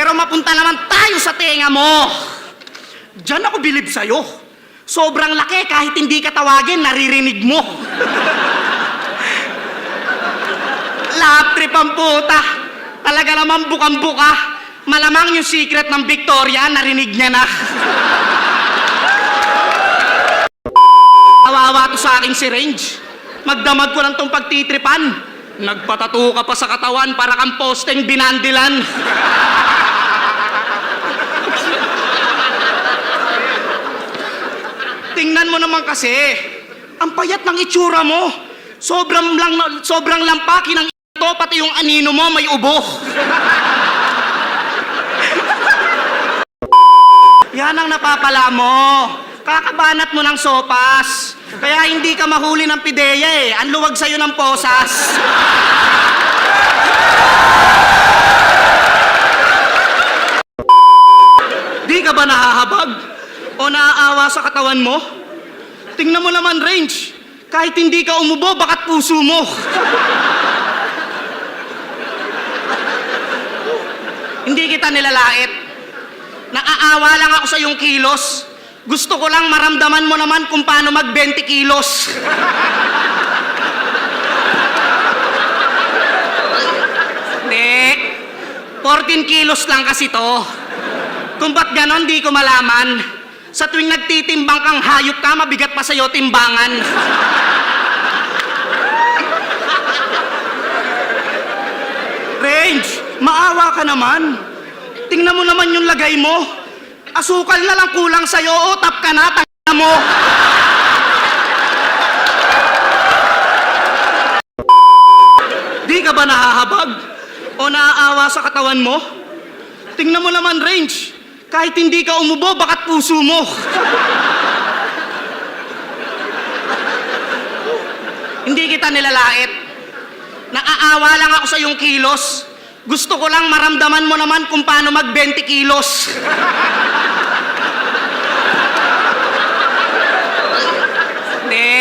Pero mapunta naman tayo sa tenga mo. Diyan ako bilib sa'yo. Sobrang laki, kahit hindi ka tawagin, naririnig mo. Lap trip ang puta. Talaga naman bukang-buka. Malamang yung secret ng Victoria, narinig niya na. Kawawa to sa akin si Range. Magdamag ko lang tong pagtitripan. Nagpatato ka pa sa katawan para kang posteng binandilan. Tingnan mo naman kasi, ang payat ng itsura mo. Sobrang lampaki ng ito, pati yung anino mo may ubo. Yan ang napapala mo. Kakabanat mo ng sopas. Kaya hindi ka mahuli ng pideya eh. Ang luwag sa'yo ng posas. Di ka ba nahahabag? O naaawa sa katawan mo? Tingnan mo naman, Range. Kahit hindi ka umubo, bakat puso mo. Hindi kita nilalait. Naaawa lang ako sa iyong kilos. Gusto ko lang maramdaman mo naman kung paano mag-20 kilos. Hindi. 14 kilos lang kasi to. Kung ba't ganon, di ko malaman. Sa tuwing nagtitimbang kang hayop ka, mabigat pa sa'yo timbangan. Range, maawa ka naman. Tingnan mo naman yung lagay mo. Asukal na lang kulang sa'yo, o tap ka na, tanga mo. Di ka ba nahahabag? O naaawa sa katawan mo? Tingnan mo naman, Range. Kahit hindi ka umubo, bakat puso mo. Hindi kita nilalait. Naaawa lang ako sa iyong kilos. Gusto ko lang maramdaman mo naman kung paano mag-20 kilos. Hindi.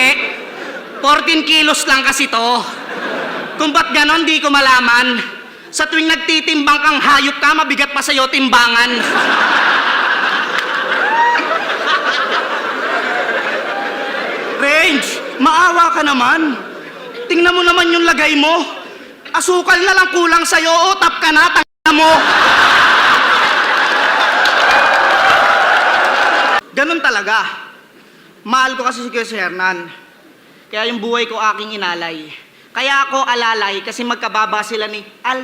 14 kilos lang kasi to. Kung ba't ganon, di ko malaman. Sa tuwing nagtitimbang kang hayop ka, mabigat pa sa'yo timbangan. Range, maawa ka naman. Tingnan mo naman yung lagay mo. Asukal na lang kulang sa'yo, o tap ka na, tanga mo. Ganon talaga. Mahal ko kasi si Kuya Hernan. Kaya yung buhay ko aking inalay. Kaya ako alalay kasi magkababa sila ni ay.